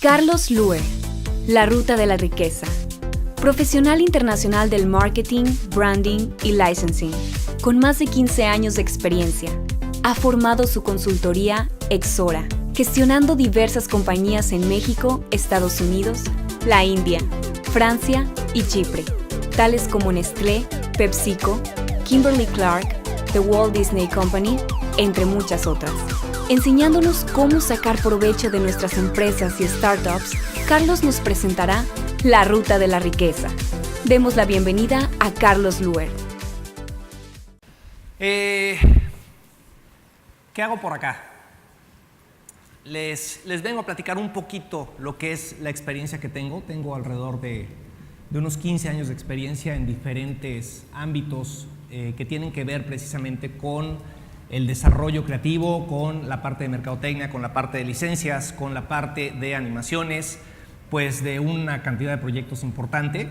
Carlos Luer, la ruta de la riqueza. Profesional internacional del marketing, branding y licensing, con más de 15 años de experiencia. Ha formado su consultoría Exora, gestionando diversas compañías en México, Estados Unidos, la India, Francia y Chipre, tales como Nestlé, PepsiCo, Kimberly-Clark, The Walt Disney Company, entre muchas otras. Enseñándonos cómo sacar provecho de nuestras empresas y startups, Carlos nos presentará la ruta de la riqueza. Demos la bienvenida a Carlos Luer. ¿Qué hago por acá? Les vengo a platicar un poquito lo que es la experiencia que tengo. Tengo alrededor de unos 15 años de experiencia en diferentes ámbitos que tienen que ver precisamente con el desarrollo creativo, con la parte de mercadotecnia, con la parte de licencias, con la parte de animaciones, pues de una cantidad de proyectos importante.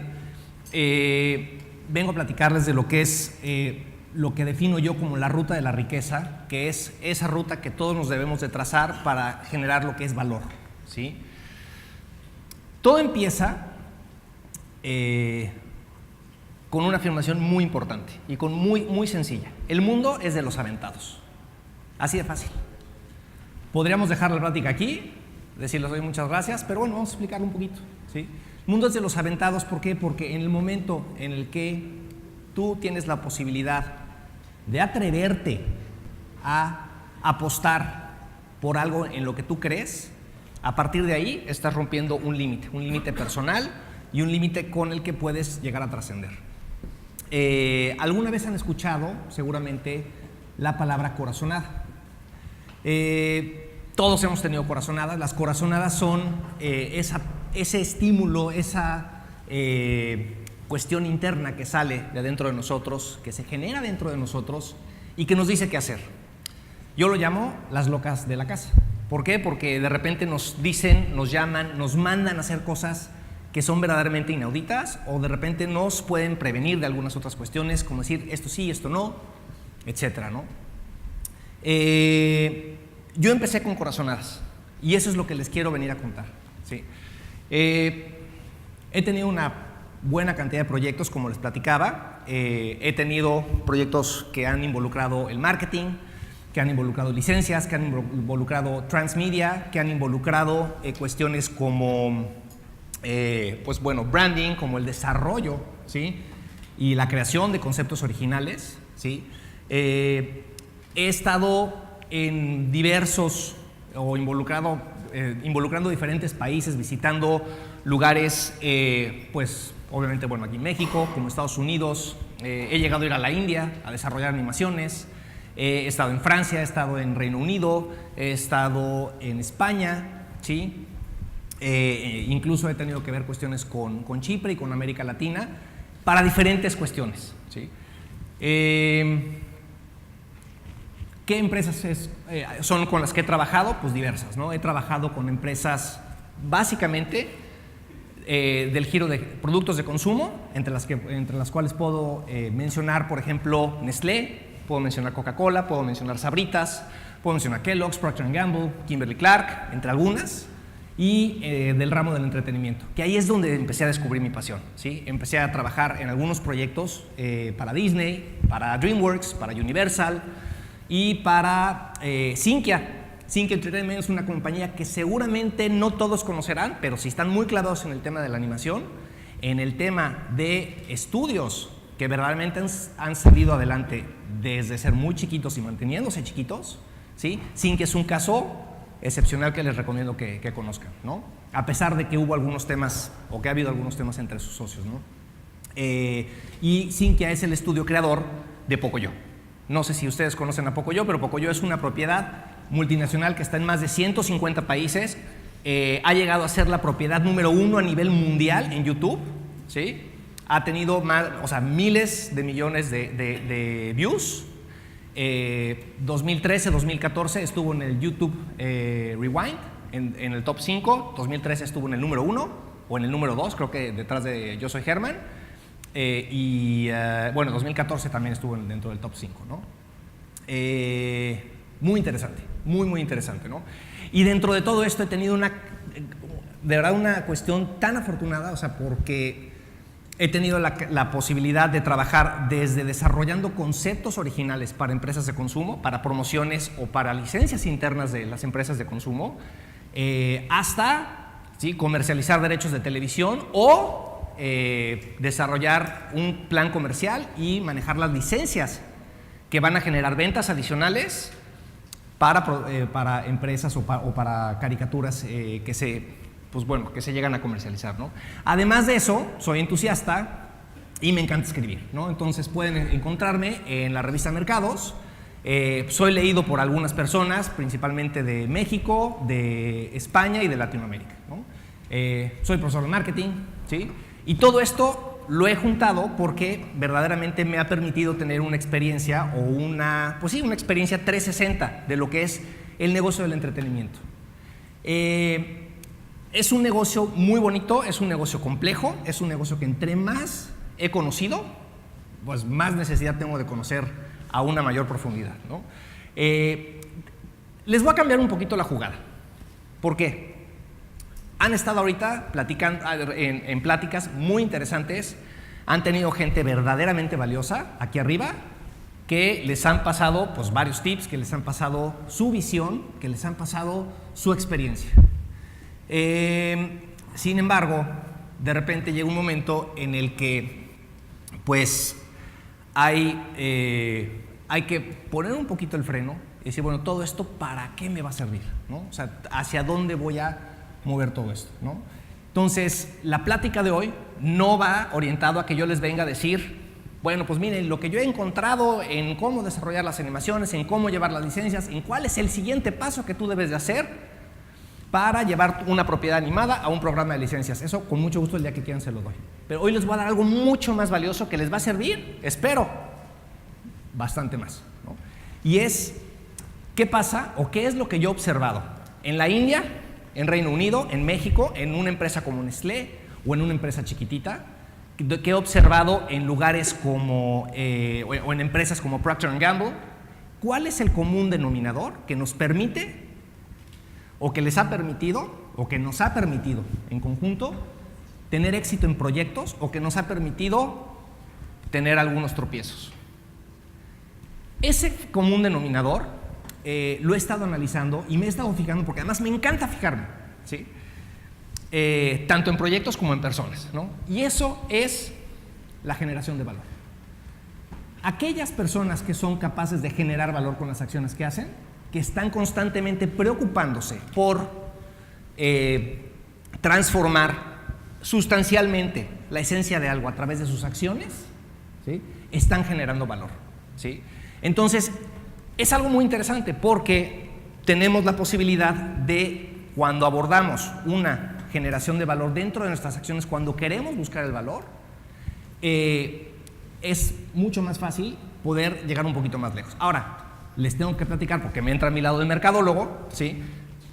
Vengo a platicarles de lo que es lo que defino yo como la ruta de la riqueza, que es esa ruta que todos nos debemos de trazar para generar lo que es valor, ¿sí? Todo empieza con una afirmación muy importante y muy sencilla. El mundo es de los aventados. Así de fácil. Podríamos dejar la plática aquí, decirles hoy muchas gracias, pero bueno, vamos a explicarlo un poquito, ¿sí? El mundo es de los aventados, ¿por qué? Porque en el momento en el que tú tienes la posibilidad de atreverte a apostar por algo en lo que tú crees, a partir de ahí estás rompiendo un límite personal y un límite con el que puedes llegar a trascender. ¿Alguna vez han escuchado seguramente la palabra corazonada? Todos hemos tenido corazonadas. Las corazonadas son ese estímulo, esa cuestión interna que sale de adentro de nosotros, que se genera dentro de nosotros y que nos dice qué hacer. Yo lo llamo las locas de la casa. ¿Por qué? Porque de repente nos dicen, nos llaman, nos mandan a hacer cosas que son verdaderamente inauditas, o de repente nos pueden prevenir de algunas otras cuestiones, como decir esto sí, esto no, etcétera, ¿no? Yo empecé con corazonadas y eso es lo que les quiero venir a contar, ¿sí? He tenido una buena cantidad de proyectos, como les platicaba. He tenido proyectos que han involucrado el marketing, que han involucrado licencias, que han involucrado transmedia, que han involucrado cuestiones como pues bueno, branding, como el desarrollo, ¿sí? Y la creación de conceptos originales, ¿sí? He estado en diversos o involucrando diferentes países, visitando lugares, pues obviamente, bueno, aquí en México, como Estados Unidos. He llegado a ir a la India a desarrollar animaciones. He estado en Francia, he estado en Reino Unido, he estado en España, ¿sí? Incluso he tenido que ver cuestiones con Chipre y con América Latina para diferentes cuestiones, ¿sí? ¿Qué empresas son con las que he trabajado? Pues diversas, ¿no? He trabajado con empresas básicamente del giro de productos de consumo, entre las cuales puedo mencionar, por ejemplo, Nestlé, puedo mencionar Coca-Cola, puedo mencionar Sabritas, puedo mencionar Kellogg's, Procter & Gamble, Kimberly-Clark, entre algunas. Y del ramo del entretenimiento, que ahí es donde empecé a descubrir mi pasión, ¿sí? Empecé a trabajar en algunos proyectos para Disney, para DreamWorks, para Universal y para Sinqia. Sinqia Entertainment es una compañía que seguramente no todos conocerán, pero si están muy clavados en el tema de la animación, en el tema de estudios que verdaderamente han salido adelante desde ser muy chiquitos y manteniéndose chiquitos, ¿sí? Sinqia es un caso excepcional que les recomiendo que conozcan, ¿no? A pesar de que hubo algunos temas, o que ha habido algunos temas entre sus socios, ¿no? Y Sinqia es el estudio creador de Pocoyo. No sé si ustedes conocen a Pocoyo, pero Pocoyo es una propiedad multinacional que está en más de 150 países. Ha llegado a ser la propiedad número 1 a nivel mundial en YouTube, ¿sí? Ha tenido miles de millones de views. 2013, 2014 estuvo en el YouTube Rewind, en el top 5. 2013 estuvo en el número 1 o en el número 2, creo que detrás de Yo Soy Germán. Bueno, 2014 también estuvo dentro del top 5, ¿no? Muy interesante, muy interesante, ¿no? Y dentro de todo esto he tenido de verdad una cuestión tan afortunada, o sea, porque he tenido la posibilidad de trabajar desde desarrollando conceptos originales para empresas de consumo, para promociones o para licencias internas de las empresas de consumo, hasta comercializar derechos de televisión o desarrollar un plan comercial y manejar las licencias que van a generar ventas adicionales para empresas o para caricaturas que se llegan a comercializar, ¿no? Además de eso, soy entusiasta y me encanta escribir, ¿no? Entonces pueden encontrarme en la revista Mercados. Soy leído por algunas personas, principalmente de México, de España y de Latinoamérica, ¿no? Soy profesor de marketing, ¿sí? Y todo esto lo he juntado porque verdaderamente me ha permitido tener una experiencia o una experiencia 360 de lo que es el negocio del entretenimiento. Es un negocio muy bonito, es un negocio complejo, es un negocio que entre más he conocido, pues más necesidad tengo de conocer a una mayor profundidad, ¿no? Les voy a cambiar un poquito la jugada. ¿Por qué? Han estado ahorita platicando en pláticas muy interesantes, han tenido gente verdaderamente valiosa aquí arriba, que les han pasado pues, varios tips, que les han pasado su visión, que les han pasado su experiencia. Sin embargo, de repente llega un momento en el que pues hay que poner un poquito el freno y decir, bueno, todo esto ¿para qué me va a servir? ¿No? O sea, ¿hacia dónde voy a mover todo esto? ¿No? Entonces, la plática de hoy no va orientado a que yo les venga a decir, bueno, pues miren, lo que yo he encontrado en cómo desarrollar las animaciones, en cómo llevar las licencias, en cuál es el siguiente paso que tú debes de hacer para llevar una propiedad animada a un programa de licencias. Eso con mucho gusto el día que quieran se lo doy. Pero hoy les voy a dar algo mucho más valioso que les va a servir, espero, bastante más, ¿no? Y es, ¿qué pasa o qué es lo que yo he observado en la India, en Reino Unido, en México, en una empresa como Nestlé o en una empresa chiquitita, que he observado en lugares como, o en empresas como Procter & Gamble? ¿Cuál es el común denominador que nos permite o que les ha permitido o que nos ha permitido en conjunto tener éxito en proyectos o que nos ha permitido tener algunos tropiezos? Ese común denominador lo he estado analizando y me he estado fijando porque además me encanta fijarme, ¿sí? Tanto en proyectos como en personas, ¿no? Y eso es la generación de valor. Aquellas personas que son capaces de generar valor con las acciones que hacen, que están constantemente preocupándose por transformar sustancialmente la esencia de algo a través de sus acciones, ¿sí? Están generando valor, ¿sí? Entonces, es algo muy interesante porque tenemos la posibilidad de, cuando abordamos una generación de valor dentro de nuestras acciones, cuando queremos buscar el valor, es mucho más fácil poder llegar un poquito más lejos. Ahora, les tengo que platicar, porque me entra a mi lado de mercadólogo, ¿sí?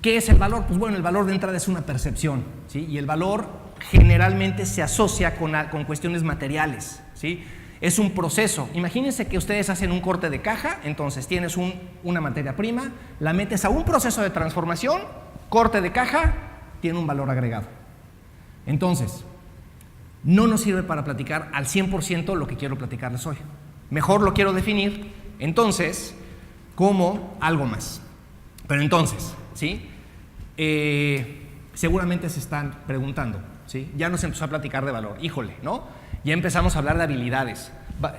¿Qué es el valor? Pues bueno, el valor de entrada es una percepción, ¿sí? Y el valor generalmente se asocia con cuestiones materiales, ¿sí? Es un proceso. Imagínense que ustedes hacen un corte de caja, entonces tienes una materia prima, la metes a un proceso de transformación, corte de caja, tiene un valor agregado. Entonces, no nos sirve para platicar al 100% lo que quiero platicarles hoy. Mejor lo quiero definir, entonces, como algo más. Pero entonces, ¿sí? Seguramente se están preguntando, ¿sí? Ya nos empezó a platicar de valor, híjole, ¿no? Ya empezamos a hablar de habilidades.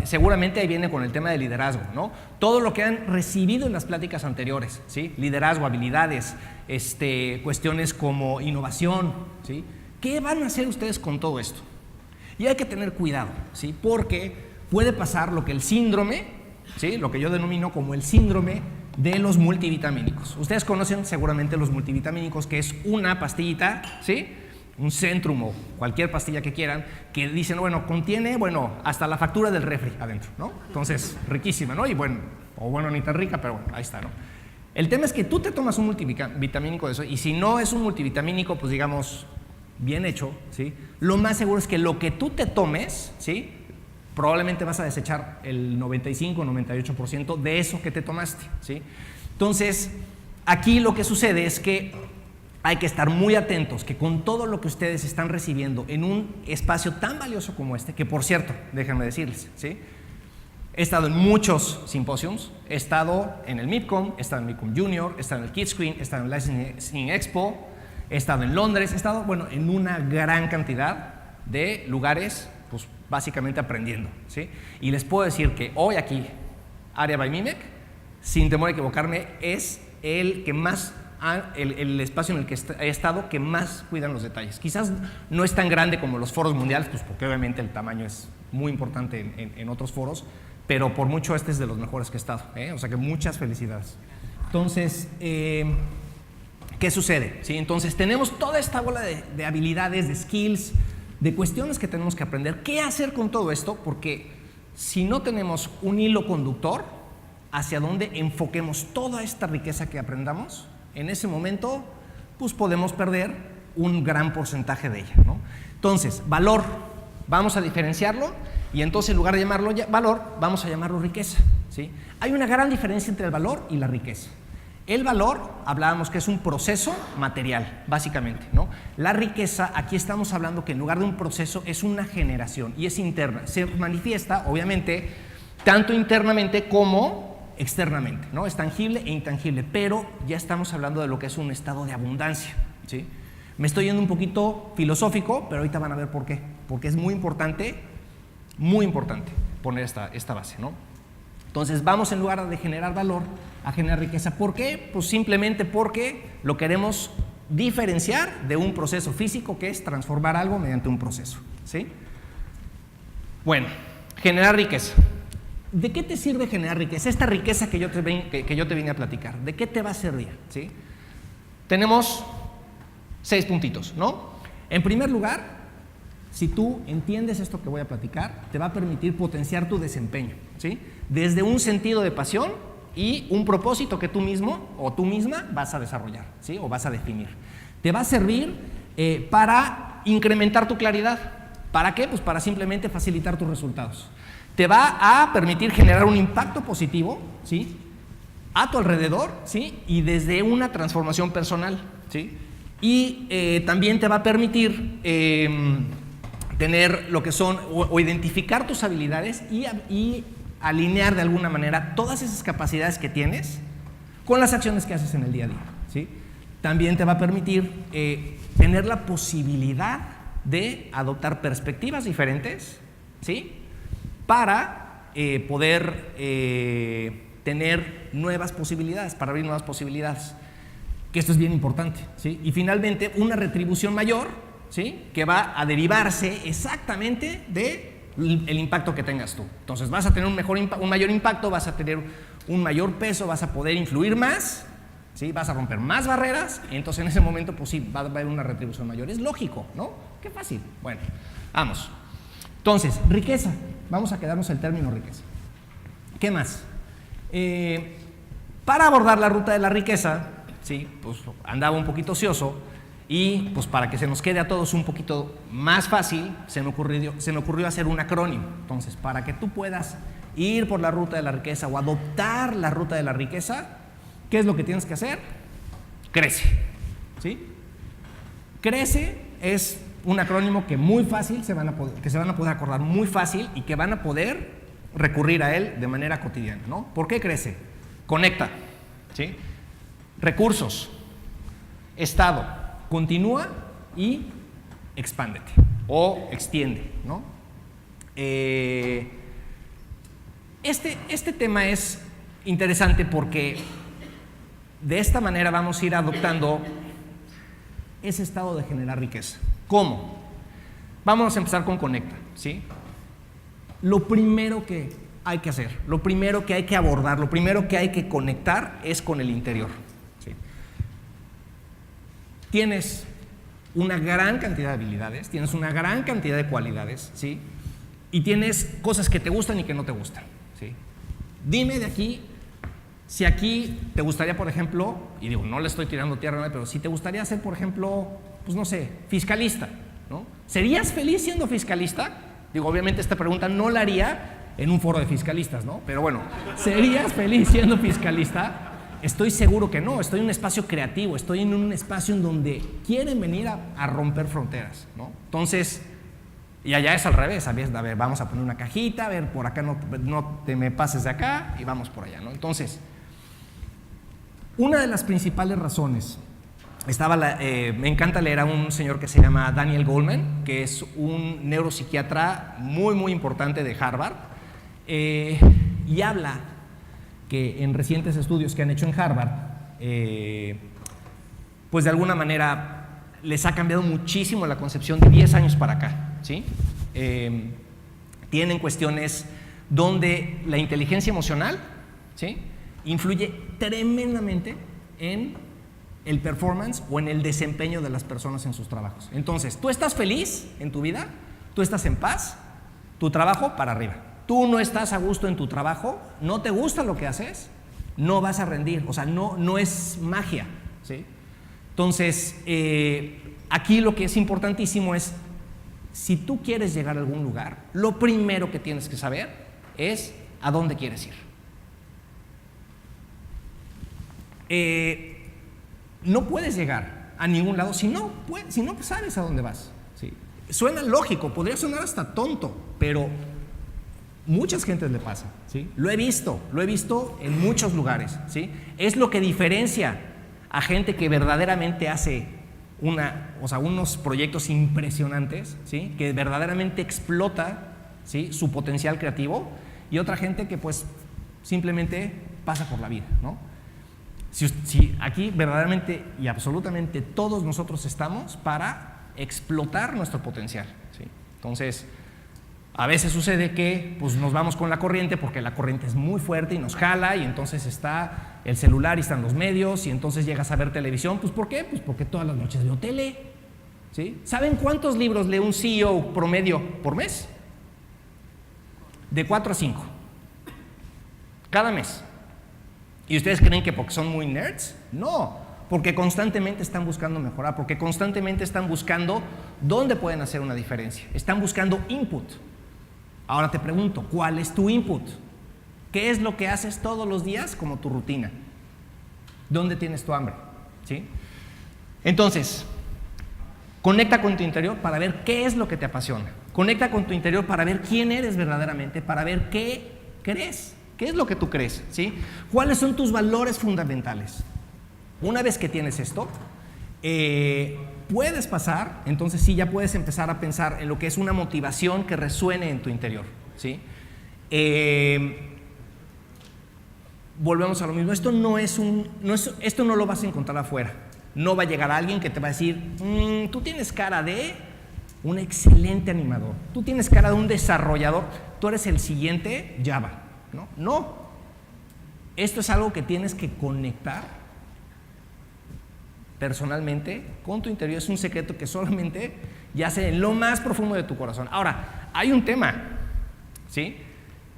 Seguramente ahí viene con el tema de liderazgo, ¿no? Todo lo que han recibido en las pláticas anteriores, ¿sí? Liderazgo, habilidades, cuestiones como innovación, ¿sí? ¿Qué van a hacer ustedes con todo esto? Y hay que tener cuidado, ¿sí? Porque puede pasar lo que el síndrome, ¿sí? Lo que yo denomino como el síndrome de los multivitamínicos. Ustedes conocen seguramente los multivitamínicos, que es una pastillita, ¿sí? Un Centrum o cualquier pastilla que quieran, que dicen, bueno, contiene, bueno, hasta la factura del refri adentro, ¿no? Entonces, riquísima, ¿no? Y bueno, o bueno, ni tan rica, pero bueno, ahí está, ¿no? El tema es que tú te tomas un multivitamínico de eso, y si no es un multivitamínico, pues digamos, bien hecho, ¿sí? Lo más seguro es que lo que tú te tomes, ¿sí? Probablemente vas a desechar el 95-98% de eso que te tomaste, ¿sí? Entonces, aquí lo que sucede es que hay que estar muy atentos que con todo lo que ustedes están recibiendo en un espacio tan valioso como este, que por cierto, déjenme decirles, ¿sí? He estado en muchos simposios, he estado en el MIPCOM, he estado en el MIPCOM Junior, he estado en el Kidscreen, he estado en el Licensing Expo, he estado en Londres, he estado, bueno, en una gran cantidad de lugares, pues básicamente aprendiendo, ¿sí? Y les puedo decir que hoy aquí, Aria by Mimec, sin temor a equivocarme, es el que más, el espacio en el que he estado que más cuidan los detalles. Quizás no es tan grande como los foros mundiales, pues porque obviamente el tamaño es muy importante en otros foros, pero por mucho este es de los mejores que he estado, o sea que muchas felicidades. Entonces, ¿qué sucede? ¿Sí? Entonces tenemos toda esta bola de habilidades, de skills, de cuestiones que tenemos que aprender. ¿Qué hacer con todo esto? Porque si no tenemos un hilo conductor hacia donde enfoquemos toda esta riqueza que aprendamos, en ese momento pues podemos perder un gran porcentaje de ella, ¿no? Entonces, valor, vamos a diferenciarlo y entonces en lugar de llamarlo valor, vamos a llamarlo riqueza, ¿sí? Hay una gran diferencia entre el valor y la riqueza. El valor, hablábamos que es un proceso material, básicamente, ¿no? La riqueza, aquí estamos hablando que en lugar de un proceso es una generación y es interna. Se manifiesta, obviamente, tanto internamente como externamente, ¿no? Es tangible e intangible, pero ya estamos hablando de lo que es un estado de abundancia, ¿sí? Me estoy yendo un poquito filosófico, pero ahorita van a ver por qué. Porque es muy importante poner esta base, ¿no? Entonces vamos, en lugar de generar valor, a generar riqueza. ¿Por qué? Pues simplemente porque lo queremos diferenciar de un proceso físico, que es transformar algo mediante un proceso, ¿sí? Bueno, generar riqueza. ¿De qué te sirve generar riqueza? Esta riqueza que yo te vine a platicar, ¿de qué te va a servir? ¿Sí? Tenemos 6 puntitos, ¿no? En primer lugar, si tú entiendes esto que voy a platicar, te va a permitir potenciar tu desempeño, ¿sí? Desde un sentido de pasión y un propósito que tú mismo o tú misma vas a desarrollar, ¿sí? O vas a definir. Te va a servir para incrementar tu claridad. ¿Para qué? Pues para simplemente facilitar tus resultados. Te va a permitir generar un impacto positivo, ¿sí? A tu alrededor, ¿sí? Y desde una transformación personal, ¿sí? Y también te va a permitir tener lo que son o identificar tus habilidades y alinear de alguna manera todas esas capacidades que tienes con las acciones que haces en el día a día, ¿sí? También te va a permitir tener la posibilidad de adoptar perspectivas diferentes, ¿sí? Para poder tener nuevas posibilidades, para abrir nuevas posibilidades, que esto es bien importante, ¿sí? Y finalmente una retribución mayor, ¿sí? Que va a derivarse exactamente del impacto que tengas tú. Entonces vas a tener un mayor impacto, vas a tener un mayor peso, vas a poder influir más, ¿sí? Vas a romper más barreras, y entonces en ese momento pues sí, va a haber una retribución mayor. Es lógico, ¿no? Qué fácil. Bueno, vamos. Entonces, riqueza. Vamos a quedarnos el término riqueza. ¿Qué más? Para abordar la ruta de la riqueza, ¿sí? Pues andaba un poquito ocioso y pues para que se nos quede a todos un poquito más fácil, se me ocurrió hacer un acrónimo. Entonces, para que tú puedas ir por la ruta de la riqueza o adoptar la ruta de la riqueza, ¿qué es lo que tienes que hacer? Crece, ¿sí? Crece es un acrónimo que muy fácil se van a poder acordar muy fácil y que van a poder recurrir a él de manera cotidiana, ¿no? ¿Por qué crece? Conecta, ¿sí? Recursos, estado, continúa y expándete o extiende, ¿no? Este tema es interesante porque de esta manera vamos a ir adoptando ese estado de generar riqueza. ¿Cómo? Vamos a empezar con conecta, ¿sí? Lo primero que hay que hacer, lo primero que hay que abordar, lo primero que hay que conectar es con el interior, ¿sí? Tienes una gran cantidad de habilidades, tienes una gran cantidad de cualidades, ¿sí? Y tienes cosas que te gustan y que no te gustan, ¿sí? Dime de aquí, si aquí te gustaría, por ejemplo, y digo, no le estoy tirando tierra, pero si te gustaría ser, por ejemplo, pues no sé, fiscalista, ¿no? ¿Serías feliz siendo fiscalista? Digo, obviamente esta pregunta no la haría en un foro de fiscalistas, ¿no? Pero bueno, ¿serías feliz siendo fiscalista? Estoy seguro que no, estoy en un espacio creativo, estoy en un espacio en donde quieren venir a romper fronteras, ¿no? Entonces, y allá es al revés, a ver, vamos a poner una cajita, a ver, por acá no te me pases de acá y vamos por allá, ¿no? Entonces, una de las principales razones, me encanta leer a un señor que se llama Daniel Goleman, que es un neuropsiquiatra muy, muy importante de Harvard, y habla que en recientes estudios que han hecho en Harvard, pues de alguna manera les ha cambiado muchísimo la concepción de 10 años para acá, ¿sí? Tienen cuestiones donde la inteligencia emocional, ¿sí?, influye tremendamente en el performance o en el desempeño de las personas en sus trabajos. Entonces, tú estás feliz en tu vida, tú estás en paz, tu trabajo para arriba. Tú no estás a gusto en tu trabajo, no te gusta lo que haces, no vas a rendir, o sea, no es magia, ¿sí? Entonces, aquí lo que es importantísimo es, si tú quieres llegar a algún lugar, lo primero que tienes que saber es a dónde quieres ir. No puedes llegar a ningún lado si no sabes a dónde vas, ¿sí? Suena lógico, podría sonar hasta tonto, pero muchas gentes le pasa, ¿sí? Lo he visto en muchos lugares, ¿sí? Es lo que diferencia a gente que verdaderamente hace unos proyectos impresionantes, ¿sí?, que verdaderamente explota, ¿sí?, su potencial creativo, y otra gente que pues simplemente pasa por la vida, ¿no? Si aquí verdaderamente y absolutamente todos nosotros estamos para explotar nuestro potencial, ¿sí? Entonces, a veces sucede que pues, nos vamos con la corriente porque la corriente es muy fuerte y nos jala, y entonces está el celular y están los medios, y entonces llegas a ver televisión. Pues ¿por qué? Pues porque todas las noches veo tele, ¿sí? ¿Saben cuántos libros lee un CEO promedio por mes? De 4 a 5 cada mes. ¿Y ustedes creen que porque son muy nerds? No, porque constantemente están buscando mejorar, porque constantemente están buscando dónde pueden hacer una diferencia, están buscando input. Ahora te pregunto, ¿cuál es tu input? ¿Qué es lo que haces todos los días como tu rutina? ¿Dónde tienes tu hambre? ¿Sí? Entonces, conecta con tu interior para ver qué es lo que te apasiona. Conecta con tu interior para ver quién eres verdaderamente, para ver qué crees. ¿Qué es lo que tú crees? ¿Sí? ¿Cuáles son tus valores fundamentales? Una vez que tienes esto, puedes pasar, entonces sí, ya puedes empezar a pensar en lo que es una motivación que resuene en tu interior, ¿sí? Volvemos a lo mismo, esto no lo vas a encontrar afuera. No va a llegar alguien que te va a decir, tú tienes cara de un excelente animador, tú tienes cara de un desarrollador, tú eres el siguiente Java. No, esto es algo que tienes que conectar personalmente con tu interior. Es un secreto que solamente yace en lo más profundo de tu corazón. Ahora, hay un tema, ¿sí?,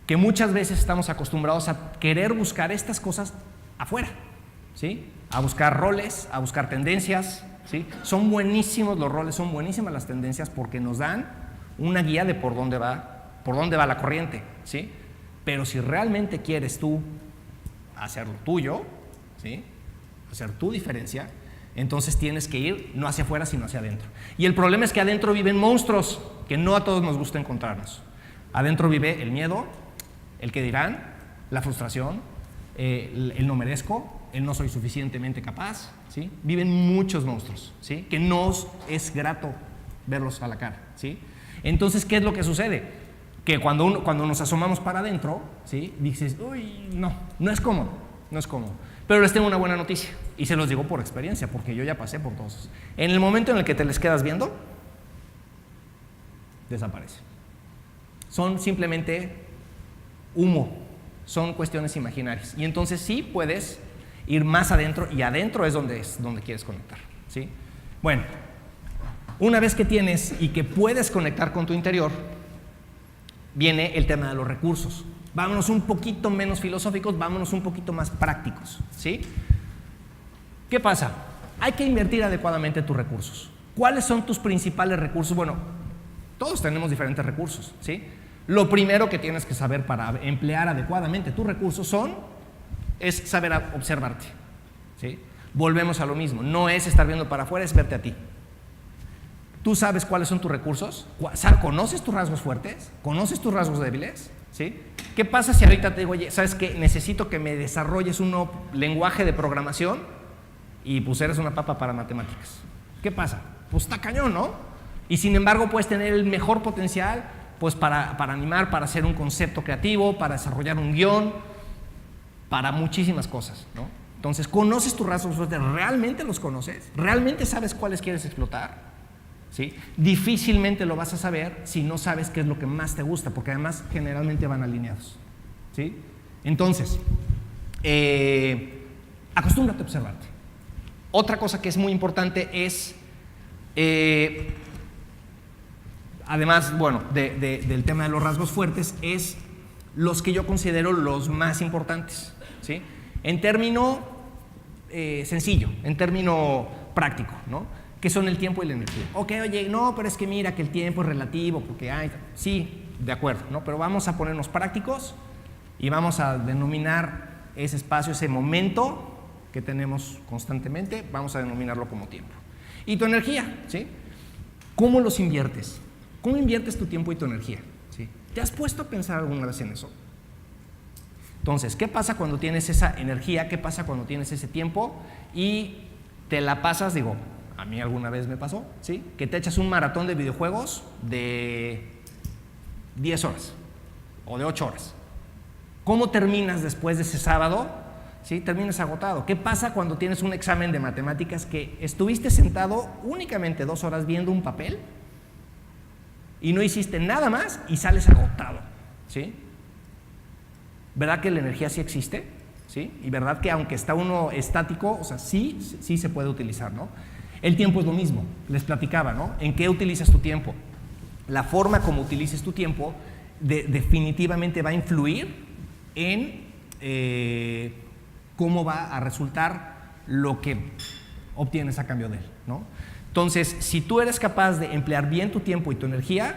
que muchas veces estamos acostumbrados a querer buscar estas cosas afuera, ¿sí?, a buscar roles, a buscar tendencias, ¿sí? Son buenísimos los roles, son buenísimas las tendencias porque nos dan una guía de por dónde va la corriente, ¿sí? Pero si realmente quieres tú hacer lo tuyo, ¿sí?, hacer tu diferencia, entonces tienes que ir no hacia afuera, sino hacia adentro. Y el problema es que adentro viven monstruos que no a todos nos gusta encontrarnos. Adentro vive el miedo, el qué dirán, la frustración, el no merezco, el no soy suficientemente capaz, ¿sí? Viven muchos monstruos, ¿sí?, que no es grato verlos a la cara, ¿sí? Entonces, ¿qué es lo que sucede? Que cuando nos asomamos para adentro, ¿sí?, dices, uy, no es cómodo. Pero les tengo una buena noticia, y se los digo por experiencia, porque yo ya pasé por todos. En el momento en el que te les quedas viendo, desaparece. Son simplemente humo, son cuestiones imaginarias. Y entonces sí puedes ir más adentro, y adentro es donde quieres conectar, ¿sí? Bueno, una vez que tienes y que puedes conectar con tu interior, viene el tema de los recursos. Vámonos un poquito menos filosóficos, vámonos un poquito más prácticos, ¿sí? ¿Qué pasa? Hay que invertir adecuadamente tus recursos. ¿Cuáles son tus principales recursos? Bueno, todos tenemos diferentes recursos, ¿sí? Lo primero que tienes que saber para emplear adecuadamente tus recursos son es saber observarte, ¿sí? Volvemos a lo mismo, no es estar viendo para afuera, es verte a ti. Tú sabes cuáles son tus recursos, conoces tus rasgos fuertes, conoces tus rasgos débiles, ¿sí? ¿Qué pasa si ahorita te digo, oye, ¿sabes qué? Necesito que me desarrolles un nuevo lenguaje de programación y pues eres una papa para matemáticas? ¿Qué pasa? Pues está cañón, ¿no? Y sin embargo puedes tener el mejor potencial pues para animar, para hacer un concepto creativo, para desarrollar un guión, para muchísimas cosas, ¿no? Entonces, ¿conoces tus rasgos fuertes? ¿Realmente los conoces? ¿Realmente sabes cuáles quieres explotar? ¿Sí? Difícilmente lo vas a saber si no sabes qué es lo que más te gusta, porque además generalmente van alineados, ¿sí? Entonces, acostúmbrate a observarte. Otra cosa que es muy importante es, además, bueno, del tema de los rasgos fuertes, es los que yo considero los más importantes, ¿sí? En término sencillo, en término práctico, ¿no? Que son el tiempo y la energía. Ok, oye, no, pero es que mira que el tiempo es relativo, porque sí, de acuerdo, ¿no? Pero vamos a ponernos prácticos y vamos a denominar ese espacio, ese momento que tenemos constantemente, vamos a denominarlo como tiempo. Y tu energía, ¿sí? ¿Cómo los inviertes? ¿Cómo inviertes tu tiempo y tu energía? ¿Sí? ¿Te has puesto a pensar alguna vez en eso? Entonces, ¿qué pasa cuando tienes esa energía? ¿Qué pasa cuando tienes ese tiempo? Y te la pasas, digo, a mí alguna vez me pasó, ¿sí? Que te echas un maratón de videojuegos de 10 horas o de 8 horas. ¿Cómo terminas después de ese sábado? ¿Sí? Terminas agotado. ¿Qué pasa cuando tienes un examen de matemáticas que estuviste sentado únicamente 2 horas viendo un papel y no hiciste nada más y sales agotado? ¿Sí? ¿Verdad que la energía sí existe? ¿Sí? Y verdad que aunque está uno estático, o sea, sí se puede utilizar, ¿no? El tiempo es lo mismo, les platicaba, ¿no? ¿En qué utilizas tu tiempo? La forma como utilices tu tiempo definitivamente va a influir en cómo va a resultar lo que obtienes a cambio de él, ¿no? Entonces, si tú eres capaz de emplear bien tu tiempo y tu energía,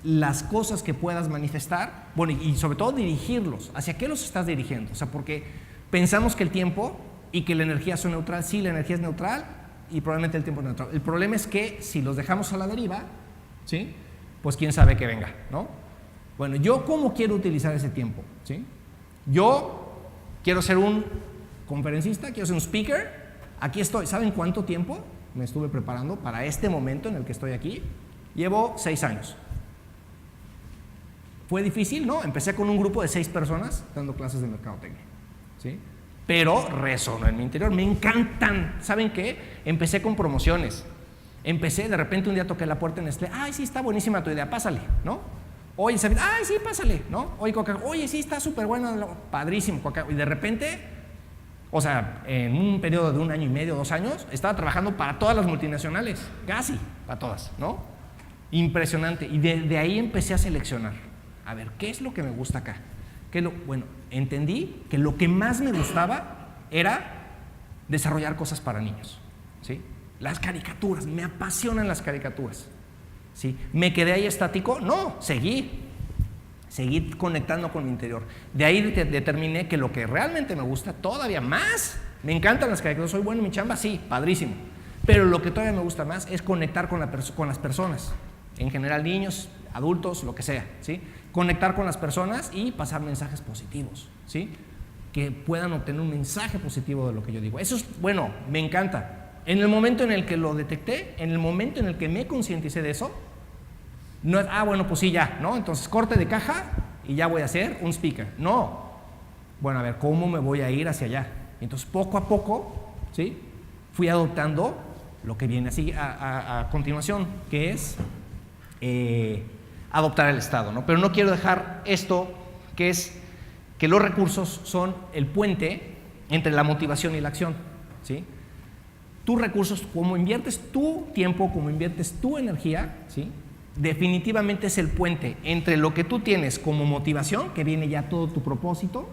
las cosas que puedas manifestar, bueno, y sobre todo dirigirlos, ¿hacia qué los estás dirigiendo? O sea, porque pensamos que el tiempo y que la energía son neutral, sí, la energía es neutral y probablemente el tiempo es neutral. El problema es que si los dejamos a la deriva, ¿sí? Pues quién sabe que venga, ¿no? Bueno, ¿yo cómo quiero utilizar ese tiempo? ¿Sí? Yo quiero ser un conferencista, quiero ser un speaker, aquí estoy. ¿Saben cuánto tiempo me estuve preparando para este momento en el que estoy aquí? Llevo 6 años. ¿Fue difícil? No, empecé con un grupo de 6 personas dando clases de mercadotecnia, ¿sí? Pero resonó en mi interior, me encantan. ¿Saben qué? Empecé con promociones. De repente un día toqué la puerta en Nestlé, ay, sí, está buenísima tu idea, pásale, ¿no? Oye, ay, sí, pásale, ¿no? Oye, Coca-Cola, oye, sí, está súper buena, padrísimo, Coca-Cola. Y de repente, o sea, en un periodo de 1 año y medio, 2 años, estaba trabajando para todas las multinacionales, casi, para todas, ¿no? Impresionante. Y de ahí empecé a seleccionar. A ver, ¿qué es lo que me gusta acá? Bueno, entendí que lo que más me gustaba era desarrollar cosas para niños, ¿sí? Las caricaturas, me apasionan las caricaturas, ¿sí? ¿Me quedé ahí estático? No, seguí conectando con mi interior. De ahí determiné que lo que realmente me gusta todavía más, me encantan las caricaturas, soy bueno en mi chamba, sí, padrísimo, pero lo que todavía me gusta más es conectar con las personas, en general niños, adultos, lo que sea, ¿sí? Conectar con las personas y pasar mensajes positivos, ¿sí? Que puedan obtener un mensaje positivo de lo que yo digo. Eso es, bueno, me encanta. En el momento en el que lo detecté, en el momento en el que me concienticé de eso, no es, bueno, pues sí, ya, ¿no? Entonces, corte de caja y ya voy a ser un speaker. No. Bueno, a ver, ¿cómo me voy a ir hacia allá? Y entonces, poco a poco, ¿sí? Fui adoptando lo que viene así a continuación, que es adoptar el estado, ¿no? Pero no quiero dejar esto, que es que los recursos son el puente entre la motivación y la acción, ¿sí? Tus recursos, como inviertes tu tiempo, como inviertes tu energía, ¿sí? Definitivamente es el puente entre lo que tú tienes como motivación, que viene ya todo tu propósito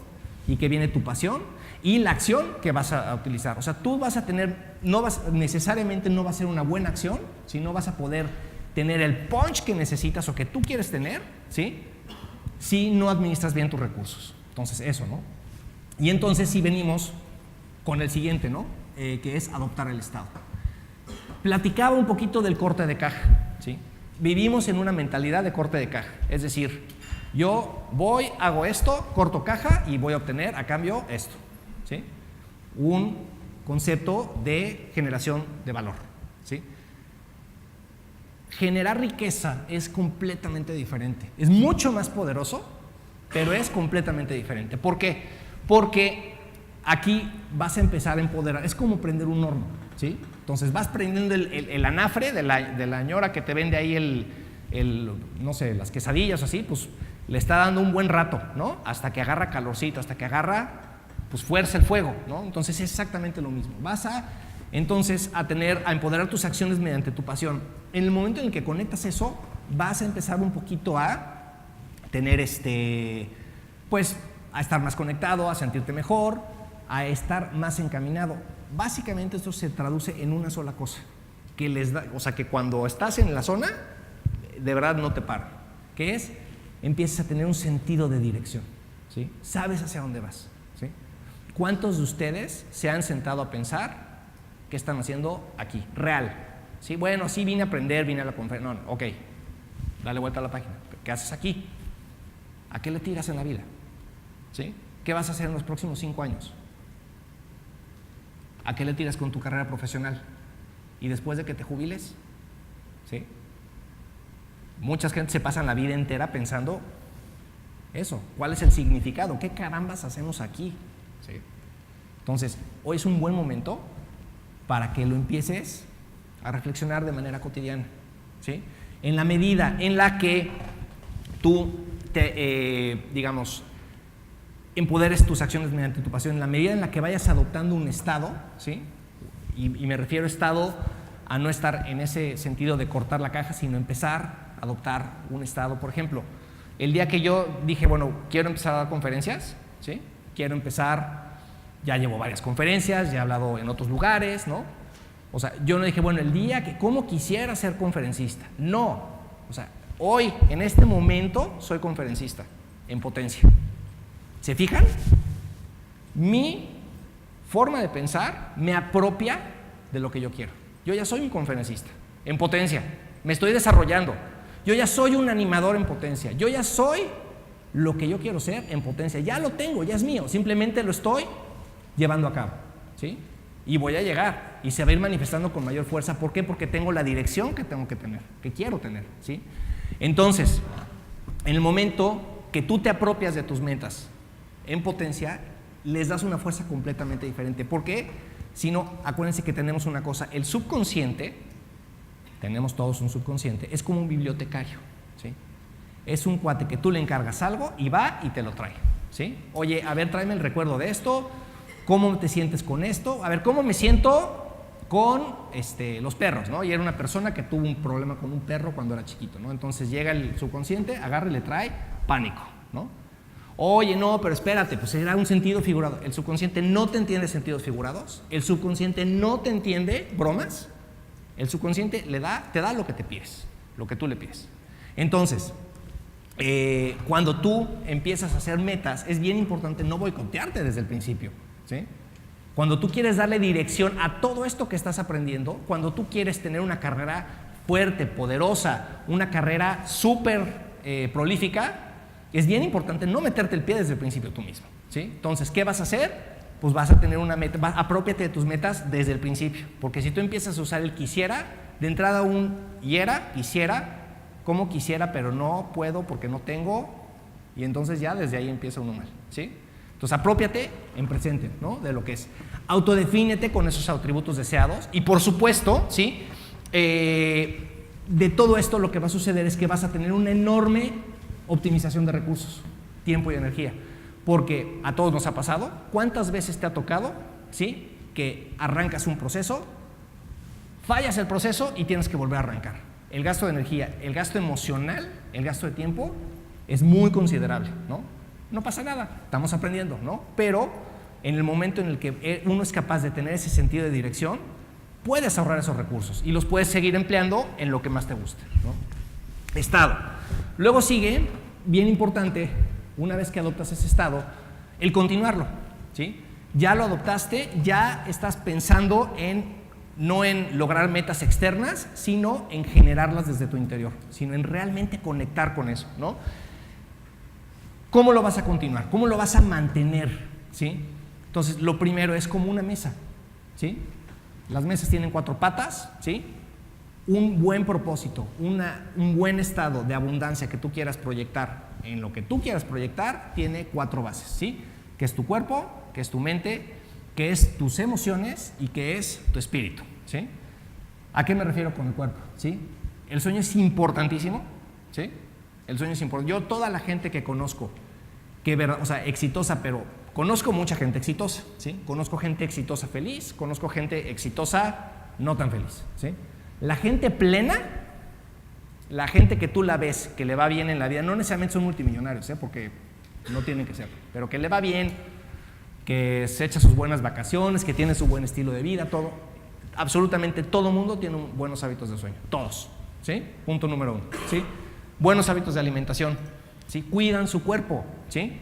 y que viene tu pasión, y la acción que vas a utilizar. O sea, tú vas a tener, necesariamente no va a ser una buena acción, sino vas a poder tener el punch que necesitas o que tú quieres tener, ¿sí? Si no administras bien tus recursos. Entonces, eso, ¿no? Y entonces sí venimos con el siguiente, ¿no? Que es adoptar el estado. Platicaba un poquito del corte de caja, ¿sí? Vivimos en una mentalidad de corte de caja, es decir, yo voy, hago esto, corto caja y voy a obtener a cambio esto, ¿sí? Un concepto de generación de valor, ¿sí? Generar riqueza es completamente diferente, es mucho más poderoso, pero es completamente diferente. ¿Por qué? Porque aquí vas a empezar a empoderar, es como prender un horno, ¿sí? Entonces vas prendiendo el anafre de la ñora que te vende ahí no sé, las quesadillas o así, pues le está dando un buen rato, ¿no? Hasta que agarra calorcito, hasta que agarra, pues fuerza el fuego, ¿no? Entonces es exactamente lo mismo. Vas a, entonces, a empoderar tus acciones mediante tu pasión. En el momento en el que conectas eso, vas a empezar un poquito a tener pues, a estar más conectado, a sentirte mejor, a estar más encaminado. Básicamente esto se traduce en una sola cosa, que les da, o sea, que cuando estás en la zona, de verdad no te para, que es, empiezas a tener un sentido de dirección, ¿sí? Sabes hacia dónde vas, ¿sí? ¿Cuántos de ustedes se han sentado a pensar qué están haciendo aquí? Real, ¿sí? Bueno, sí vine a aprender, vine a la conferencia, no, ok, dale vuelta a la página, ¿qué haces aquí? ¿A qué le tiras en la vida? ¿Sí? ¿Qué vas a hacer en los próximos 5 años? ¿A qué le tiras con tu carrera profesional? Y después de que te jubiles, ¿sí? Muchas gente se pasan la vida entera pensando eso, ¿cuál es el significado? ¿Qué carambas hacemos aquí? ¿Sí? Entonces, hoy es un buen momento para que lo empieces a reflexionar de manera cotidiana, ¿sí? En la medida en la que tú digamos, empoderes tus acciones mediante tu pasión, en la medida en la que vayas adoptando un estado, ¿sí? Y me refiero a estado a no estar en ese sentido de cortar la caja, sino empezar a adoptar un estado. Por ejemplo, el día que yo dije, bueno, quiero empezar a dar conferencias, ¿sí? Quiero empezar, ya llevo varias conferencias, ya he hablado en otros lugares, ¿no? O sea, yo no dije, bueno, el día que, ¿cómo quisiera ser conferencista? No, o sea, hoy, en este momento, soy conferencista en potencia. ¿Se fijan? Mi forma de pensar me apropia de lo que yo quiero. Yo ya soy un conferencista en potencia, me estoy desarrollando. Yo ya soy un animador en potencia. Yo ya soy lo que yo quiero ser en potencia. Ya lo tengo, ya es mío. Simplemente lo estoy llevando a cabo, ¿sí? Y voy a llegar y se va a ir manifestando con mayor fuerza. ¿Por qué? Porque tengo la dirección que tengo que tener, que quiero tener, ¿sí? Entonces, en el momento que tú te apropias de tus metas en potencia, les das una fuerza completamente diferente. ¿Por qué? Si no, acuérdense que tenemos una cosa, el subconsciente, tenemos todos un subconsciente, es como un bibliotecario, ¿sí? Es un cuate que tú le encargas algo y va y te lo trae, ¿sí? Oye, a ver, tráeme el recuerdo de esto, ¿cómo te sientes con esto? A ver, ¿cómo me siento con los perros, ¿no? Y era una persona que tuvo un problema con un perro cuando era chiquito, ¿no? Entonces llega el subconsciente, agarra y le trae pánico, ¿no? Oye, no, pero espérate, pues era un sentido figurado. El subconsciente no te entiende sentidos figurados, el subconsciente no te entiende bromas, el subconsciente te da lo que te pides, lo que tú le pides. Entonces, cuando tú empiezas a hacer metas, es bien importante no boicotearte desde el principio, ¿sí? Cuando tú quieres darle dirección a todo esto que estás aprendiendo, cuando tú quieres tener una carrera fuerte, poderosa, una carrera súper prolífica, es bien importante no meterte el pie desde el principio tú mismo, ¿sí? Entonces, ¿qué vas a hacer? Pues vas a tener una meta, aprópiate de tus metas desde el principio, porque si tú empiezas a usar el quisiera, de entrada un quisiera, como quisiera, pero no puedo porque no tengo, y entonces ya desde ahí empieza uno mal, ¿sí? Entonces, aprópiate en presente, ¿no? De lo que es. Autodefínete con esos atributos deseados, y por supuesto, ¿sí? De todo esto lo que va a suceder es que vas a tener una enorme optimización de recursos, tiempo y energía, porque a todos nos ha pasado. ¿Cuántas veces te ha tocado, ¿sí? Que arrancas un proceso, fallas el proceso y tienes que volver a arrancar? El gasto de energía, el gasto emocional, el gasto de tiempo es muy considerable, ¿no? No pasa nada, estamos aprendiendo, ¿no? Pero en el momento en el que uno es capaz de tener ese sentido de dirección, puedes ahorrar esos recursos y los puedes seguir empleando en lo que más te guste, ¿no? Estado. Luego sigue, bien importante, una vez que adoptas ese estado, el continuarlo. ¿sí? Ya lo adoptaste, ya estás pensando no en lograr metas externas, sino en generarlas desde tu interior, sino en realmente conectar con eso, ¿no? ¿Cómo lo vas a continuar? ¿Cómo lo vas a mantener? ¿Sí? Entonces, lo primero es como una mesa, ¿sí? Las mesas tienen 4 patas, ¿sí? Un buen propósito, un buen estado de abundancia que tú quieras proyectar en lo que tú quieras proyectar, tiene 4 bases, ¿sí? Que es tu cuerpo, que es tu mente, que es tus emociones y que es tu espíritu, ¿sí? ¿A qué me refiero con el cuerpo? ¿Sí? El sueño es importantísimo, ¿sí? El sueño es importante. Yo toda la gente que conozco, o sea, exitosa, pero conozco mucha gente exitosa, ¿sí? Conozco gente exitosa feliz, conozco gente exitosa no tan feliz, ¿sí? La gente plena, la gente que tú la ves, que le va bien en la vida, no necesariamente son multimillonarios, porque no tienen que ser, pero que le va bien, que se echa sus buenas vacaciones, que tiene su buen estilo de vida, todo, absolutamente todo mundo tiene buenos hábitos de sueño, todos, ¿sí? Punto número 1, ¿sí? Buenos hábitos de alimentación, ¿sí? Cuidan su cuerpo, ¿sí?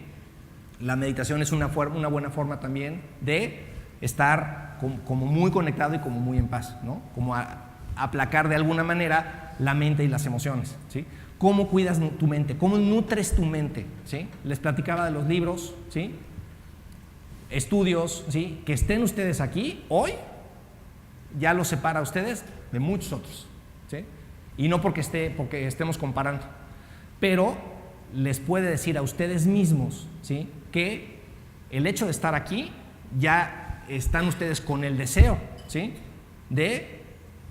La meditación es una buena forma también de estar como muy conectado y como muy en paz, ¿no? Como aplacar de alguna manera la mente y las emociones, ¿sí? ¿Cómo cuidas tu mente? ¿Cómo nutres tu mente? ¿Sí? Les platicaba de los libros, ¿sí? Estudios, ¿sí? Que estén ustedes aquí hoy ya los separa a ustedes de muchos otros, ¿sí? Y no porque estemos comparando, pero les puede decir a ustedes mismos, ¿sí? Que el hecho de estar aquí ya están ustedes con el deseo, ¿sí? De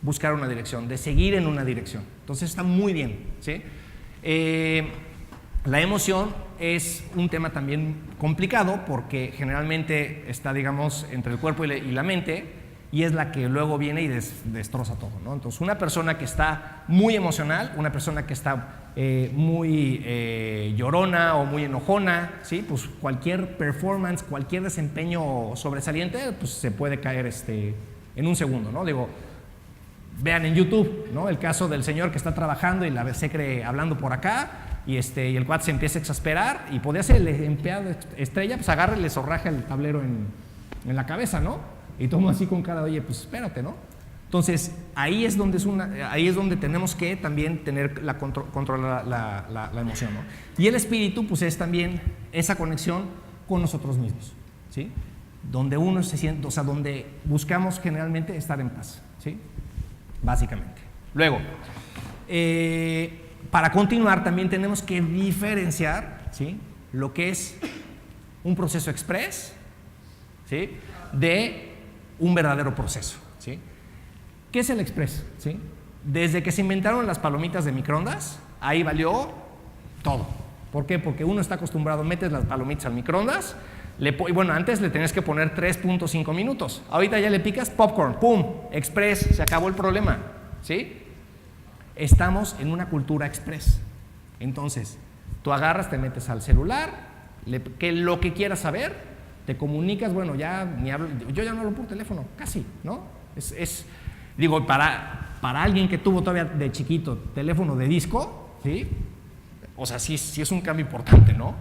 buscar una dirección, de seguir en una dirección. Entonces está muy bien, ¿sí? La emoción es un tema también complicado porque generalmente está, digamos, entre el cuerpo y la mente, y es la que luego viene y destroza todo, ¿no? Entonces, una persona que está muy emocional, una persona que está muy llorona o muy enojona, ¿sí? Pues cualquier performance, cualquier desempeño sobresaliente, pues se puede caer en un segundo, ¿no? Digo, vean en YouTube, ¿no? El caso del señor que está trabajando y la se cree hablando por acá, y el cuate se empieza a exasperar y podría ser el empleado estrella, pues agarra y le zorraja el tablero en la cabeza, ¿no? Y toma así con cara, oye, pues espérate, ¿no? Entonces, ahí es donde tenemos que también controlar la emoción, ¿no? Y el espíritu, pues es también esa conexión con nosotros mismos, ¿sí? Donde uno se siente, o sea, donde buscamos generalmente estar en paz, ¿sí? Básicamente. Luego, para continuar también tenemos que diferenciar, ¿sí? Lo que es un proceso express, ¿sí? De un verdadero proceso, ¿sí? ¿Qué es el express? ¿Sí? Desde que se inventaron las palomitas de microondas, ahí valió todo. ¿Por qué? Porque uno está acostumbrado, metes las palomitas al microondas, y bueno, antes le tenías que poner 3.5 minutos, ahorita ya le picas popcorn, ¡pum! Express, se acabó el problema, ¿sí? Estamos en una cultura express. Entonces, tú agarras, te metes al celular, lo que quieras saber, te comunicas, bueno, ya ni hablo, yo ya no hablo por teléfono, casi, ¿no? Digo, para alguien que tuvo todavía de chiquito teléfono de disco, ¿sí? O sea, sí es un cambio importante, ¿no?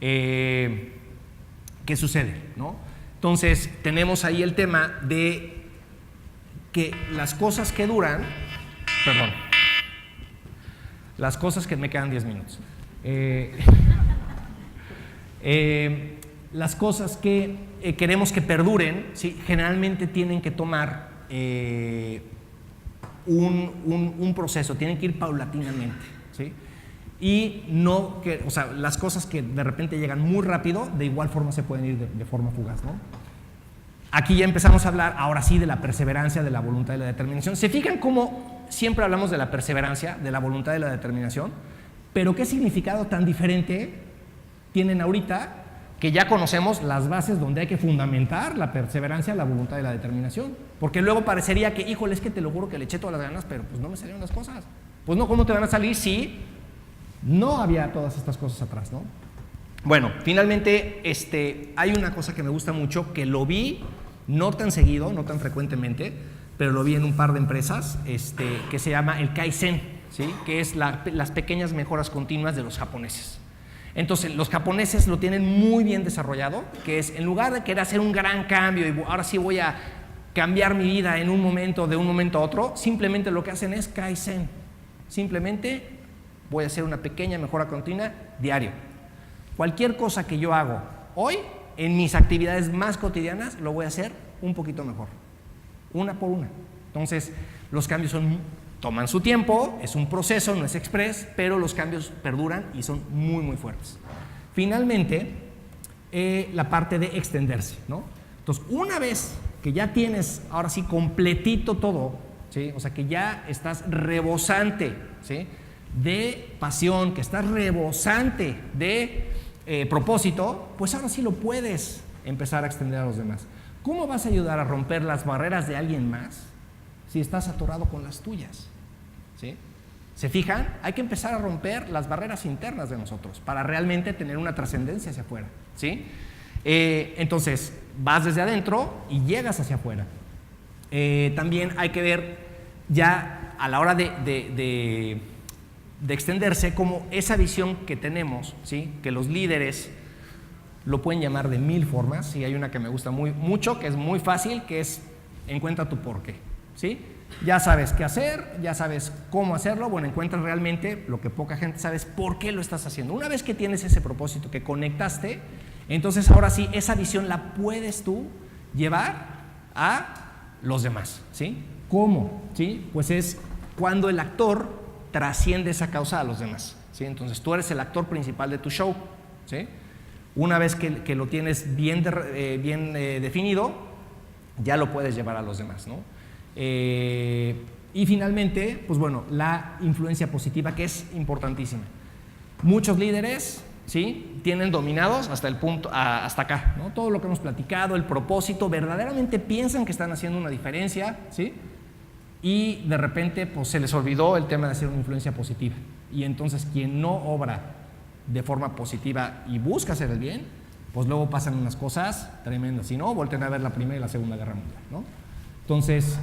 ¿Qué sucede, no? Entonces, tenemos ahí el tema de que las cosas que duran, las cosas que me quedan 10 minutos. Las cosas que queremos que perduren, ¿sí? Generalmente tienen que tomar un proceso, tienen que ir paulatinamente, ¿sí? Y no que, o sea, las cosas que de repente llegan muy rápido, de igual forma se pueden ir de forma fugaz, ¿no? Aquí ya empezamos a hablar, ahora sí, de la perseverancia, de la voluntad y la determinación. ¿Se fijan cómo siempre hablamos de la perseverancia, de la voluntad y la determinación? Pero ¿qué significado tan diferente tienen ahorita que ya conocemos las bases donde hay que fundamentar la perseverancia, la voluntad y la determinación? Porque luego parecería que, híjole, es que te lo juro que le eché todas las ganas, pero pues no me salieron las cosas. Pues no, ¿cómo te van a salir si no había todas estas cosas atrás, ¿no? Bueno, finalmente hay una cosa que me gusta mucho, que lo vi no tan seguido, no tan frecuentemente, pero lo vi en un par de empresas, que se llama el Kaizen, ¿sí? Que es las pequeñas mejoras continuas de los japoneses. Entonces, los japoneses lo tienen muy bien desarrollado, que es, en lugar de querer hacer un gran cambio y ahora sí voy a cambiar mi vida en un momento, de un momento a otro, simplemente lo que hacen es Kaizen. Simplemente voy a hacer una pequeña mejora continua diario. Cualquier cosa que yo hago hoy, en mis actividades más cotidianas, lo voy a hacer un poquito mejor, una por una. Entonces, los cambios toman su tiempo, es un proceso, no es express, pero los cambios perduran y son muy, muy fuertes. Finalmente, la parte de extenderse, ¿no? Entonces, una vez que ya tienes, ahora sí, completito todo, ¿sí? O sea, que ya estás rebosante, ¿sí?, de pasión, que estás rebosante de propósito, pues ahora sí lo puedes empezar a extender a los demás. ¿Cómo vas a ayudar a romper las barreras de alguien más si estás atorado con las tuyas? ¿Sí? ¿Se fijan? Hay que empezar a romper las barreras internas de nosotros para realmente tener una trascendencia hacia afuera, ¿sí? Entonces, vas desde adentro y llegas hacia afuera. También hay que ver ya a la hora de extenderse como esa visión que tenemos, ¿sí?, que los líderes lo pueden llamar de 1000 formas, y hay una que me gusta mucho, que es muy fácil, que es encuentra tu porqué, ¿sí? Ya sabes qué hacer, ya sabes cómo hacerlo, bueno, encuentras realmente lo que poca gente sabe es por qué lo estás haciendo. Una vez que tienes ese propósito, que conectaste, entonces ahora sí, esa visión la puedes tú llevar a los demás, ¿sí? ¿Cómo? ¿Sí? Pues es cuando el actor trasciende esa causa a los demás, ¿sí? Entonces tú eres el actor principal de tu show, ¿sí? Una vez que lo tienes bien definido, ya lo puedes llevar a los demás, ¿no? Y finalmente, pues bueno, la influencia positiva, que es importantísima. Muchos líderes, ¿sí?, tienen dominados hasta el punto, hasta acá, ¿no? Todo lo que hemos platicado, el propósito, verdaderamente piensan que están haciendo una diferencia, ¿sí? Y de repente, pues se les olvidó el tema de hacer una influencia positiva. Y entonces, quien no obra de forma positiva y busca hacer el bien, pues luego pasan unas cosas tremendas. Si no, volteen a ver la Primera y la Segunda Guerra Mundial, ¿no? Entonces,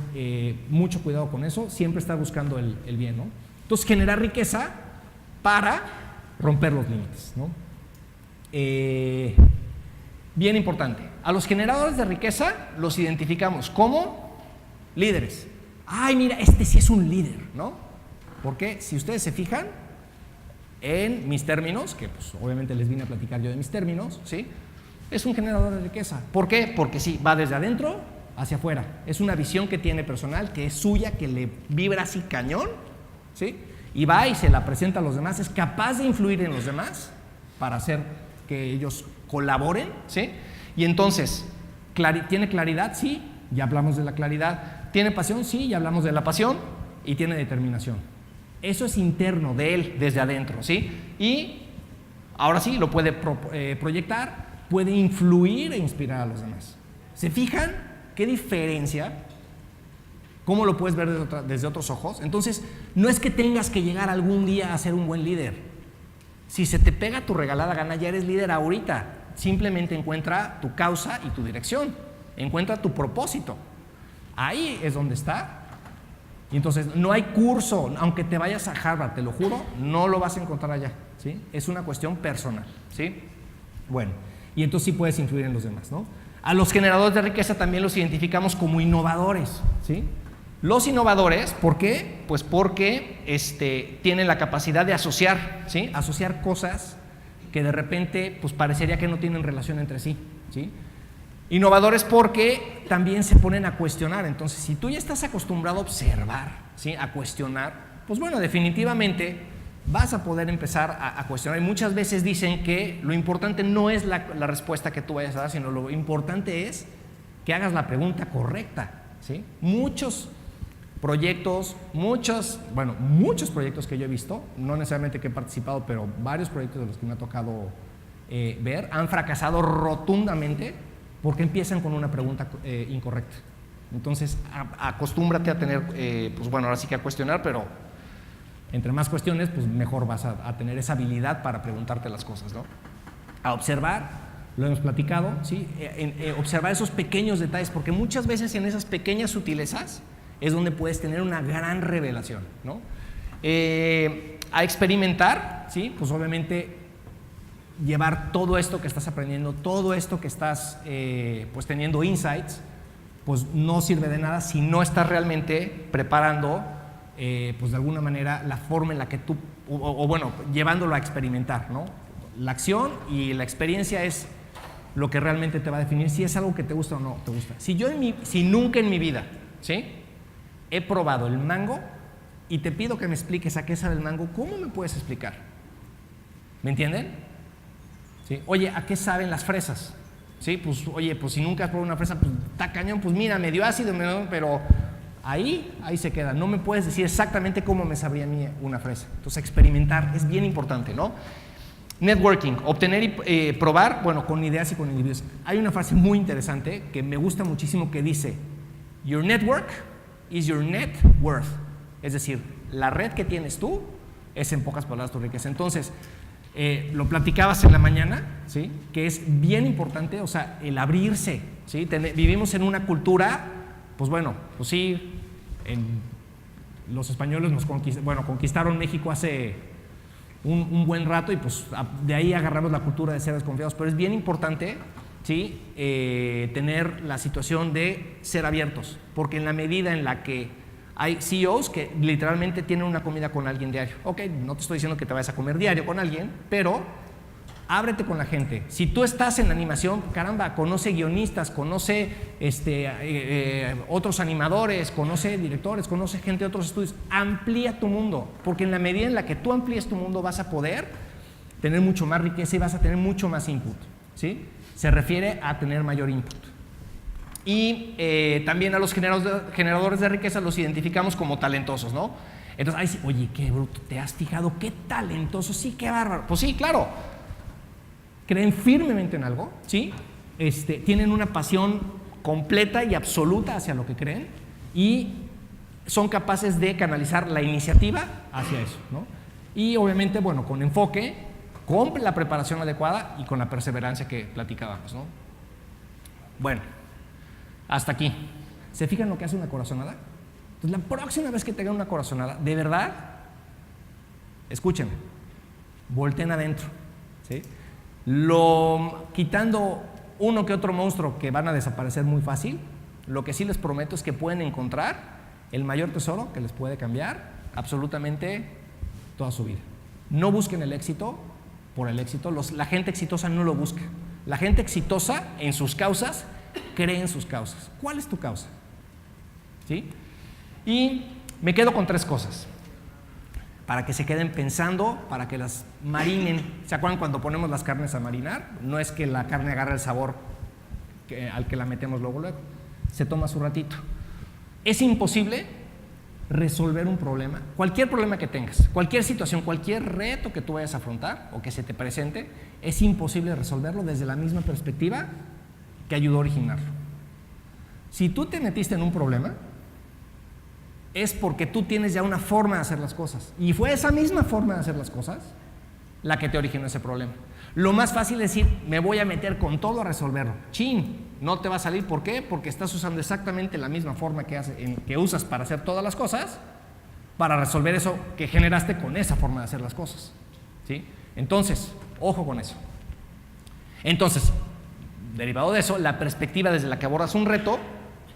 mucho cuidado con eso, siempre estar buscando el bien, ¿no? Entonces, generar riqueza para romper los límites, ¿no? Bien importante, a los generadores de riqueza los identificamos como líderes. Ay, mira, este sí es un líder, ¿no? Porque si ustedes se fijan en mis términos, que pues obviamente les vine a platicar yo de mis términos, ¿sí?, es un generador de riqueza. ¿Por qué? Porque sí, va desde adentro hacia afuera. Es una visión que tiene personal, que es suya, que le vibra así cañón, ¿sí? Y va y se la presenta a los demás, es capaz de influir en los demás para hacer que ellos colaboren, ¿sí? Y entonces, ¿tiene claridad? Sí, ya hablamos de la claridad. ¿Tiene pasión? Sí, ya hablamos de la pasión. Y tiene determinación. Eso es interno de él, desde adentro, ¿sí? Y ahora sí, lo puede proyectar, puede influir e inspirar a los demás. ¿Se fijan qué diferencia? ¿Cómo lo puedes ver desde otros ojos? Entonces, no es que tengas que llegar algún día a ser un buen líder. Si se te pega tu regalada gana, ya eres líder ahorita. Simplemente encuentra tu causa y tu dirección. Encuentra tu propósito. Ahí es donde está. Y entonces, no hay curso, aunque te vayas a Harvard, te lo juro, no lo vas a encontrar allá, ¿sí? Es una cuestión personal, ¿sí? Bueno, y entonces sí puedes influir en los demás, ¿no? A los generadores de riqueza también los identificamos como innovadores, ¿sí? Los innovadores, ¿por qué? Pues porque tienen la capacidad de asociar, ¿sí? Asociar cosas que de repente pues parecería que no tienen relación entre sí, ¿sí? Innovadores porque también se ponen a cuestionar. Entonces, si tú ya estás acostumbrado a observar, ¿sí?, a cuestionar, pues bueno, definitivamente vas a poder empezar a cuestionar. Y muchas veces dicen que lo importante no es la respuesta que tú vayas a dar, sino lo importante es que hagas la pregunta correcta, ¿sí? Muchos proyectos, muchos proyectos que yo he visto, no necesariamente que he participado, pero varios proyectos de los que me ha tocado ver, han fracasado rotundamente porque empiezan con una pregunta incorrecta. Entonces, acostúmbrate a tener, pues bueno, ahora sí que a cuestionar, pero entre más cuestiones, pues mejor vas a tener esa habilidad para preguntarte las cosas, ¿no? A observar, lo hemos platicado, ¿sí? Observar esos pequeños detalles, porque muchas veces en esas pequeñas sutilezas es donde puedes tener una gran revelación, ¿no? A experimentar, ¿sí? Pues obviamente llevar todo esto que estás aprendiendo, todo esto que estás pues teniendo insights, pues no sirve de nada si no estás realmente preparando pues de alguna manera la forma en la que tú, o bueno, llevándolo a experimentar, ¿no? La acción y la experiencia es lo que realmente te va a definir si es algo que te gusta o no te gusta. Si nunca en mi vida, ¿sí?, he probado el mango y te pido que me expliques a qué sabe el mango, ¿cómo me puedes explicar? ¿Me entienden? ¿Sí? Oye, ¿a qué saben las fresas? ¿Sí? Pues, oye, pues si nunca has probado una fresa, pues está cañón, pues mira, medio ácido, pero ahí se queda. No me puedes decir exactamente cómo me sabría a mí una fresa. Entonces, experimentar es bien importante, ¿no? Networking, obtener y probar, bueno, con ideas y con individuos. Hay una frase muy interesante que me gusta muchísimo que dice: Your network is your net worth. Es decir, la red que tienes tú es, en pocas palabras, tu riqueza. Entonces, lo platicabas en la mañana, ¿sí?, que es bien importante, o sea, el abrirse, ¿sí? Vivimos en una cultura, pues bueno, pues sí, los españoles conquistaron México hace un buen rato y pues de ahí agarramos la cultura de ser desconfiados, pero es bien importante, ¿sí?, tener la situación de ser abiertos, porque en la medida en la que hay CEOs que literalmente tienen una comida con alguien diario. Ok, no te estoy diciendo que te vayas a comer diario con alguien, pero ábrete con la gente. Si tú estás en animación, caramba, conoce guionistas, conoce otros animadores, conoce directores, conoce gente de otros estudios. Amplía tu mundo, porque en la medida en la que tú amplíes tu mundo vas a poder tener mucho más riqueza y vas a tener mucho más input, ¿sí? Se refiere a tener mayor input. Y también a los generadores de riqueza los identificamos como talentosos, ¿no? Entonces, ay, sí, oye, qué bruto, ¿te has fijado? Qué talentoso, sí, qué bárbaro. Pues sí, claro. Creen firmemente en algo, ¿sí? Tienen una pasión completa y absoluta hacia lo que creen y son capaces de canalizar la iniciativa hacia eso, ¿no? Y obviamente, bueno, con enfoque, con la preparación adecuada y con la perseverancia que platicábamos, ¿no? Bueno, hasta aquí. ¿Se fijan lo que hace una corazonada? Entonces, la próxima vez que tengan una corazonada, de verdad, escúchenme, volteen adentro, ¿sí? Quitando uno que otro monstruo que van a desaparecer muy fácil, lo que sí les prometo es que pueden encontrar el mayor tesoro que les puede cambiar absolutamente toda su vida. No busquen el éxito por el éxito. La gente exitosa no lo busca. La gente exitosa en sus causas cree en sus causas. ¿Cuál es tu causa? ¿Sí? Y me quedo con 3 cosas para que se queden pensando, para que las marinen. ¿Se acuerdan cuando ponemos las carnes a marinar? No es que la carne agarre el sabor al que la metemos luego. Se toma su ratito. Es imposible resolver un problema, cualquier problema que tengas, cualquier situación, cualquier reto que tú vayas a afrontar o que se te presente, es imposible resolverlo desde la misma perspectiva que ayudó a originarlo. Si tú te metiste en un problema, es porque tú tienes ya una forma de hacer las cosas y fue esa misma forma de hacer las cosas la que te originó ese problema. Lo más fácil es decir, me voy a meter con todo a resolverlo. Chin, no te va a salir. ¿Por qué? Porque estás usando exactamente la misma forma que usas para hacer todas las cosas, para resolver eso que generaste con esa forma de hacer las cosas, ¿sí? Entonces, ojo con eso. Entonces, derivado de eso, la perspectiva desde la que abordas un reto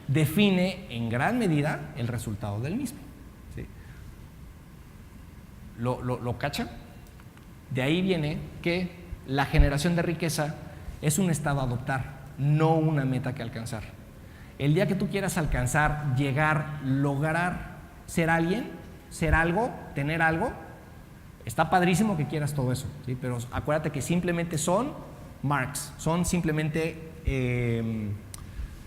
define en gran medida el resultado del mismo, ¿sí? ¿Lo cachan? De ahí viene que la generación de riqueza es un estado a adoptar, no una meta que alcanzar. El día que tú quieras alcanzar, llegar, lograr ser alguien, ser algo, tener algo, está padrísimo que quieras todo eso, ¿sí? Pero acuérdate que simplemente son marks, son simplemente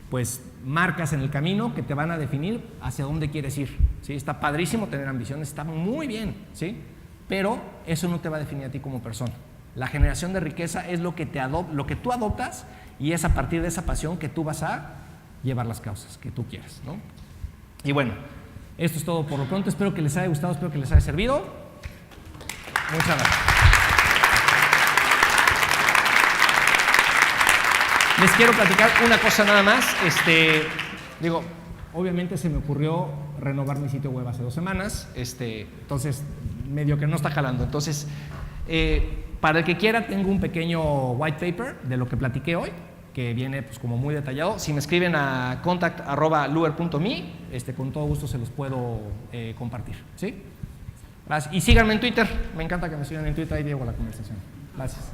pues marcas en el camino que te van a definir hacia dónde quieres ir, ¿sí? Está padrísimo tener ambiciones, está muy bien, ¿sí? Pero eso no te va a definir a ti como persona. La generación de riqueza es lo que tú adoptas y es a partir de esa pasión que tú vas a llevar las causas que tú quieras, ¿no? Y bueno, esto es todo por lo pronto. Espero que les haya gustado, espero que les haya servido. Muchas gracias. Les quiero platicar una cosa nada más. Obviamente se me ocurrió renovar mi sitio web hace 2 semanas, entonces medio que no está jalando. Entonces, Para el que quiera, tengo un pequeño white paper de lo que platiqué hoy, que viene pues como muy detallado. Si me escriben a contact@luer.me, con todo gusto se los puedo compartir, ¿sí? Gracias. Y síganme en Twitter, me encanta que me sigan en Twitter, ahí llevo la conversación. Gracias.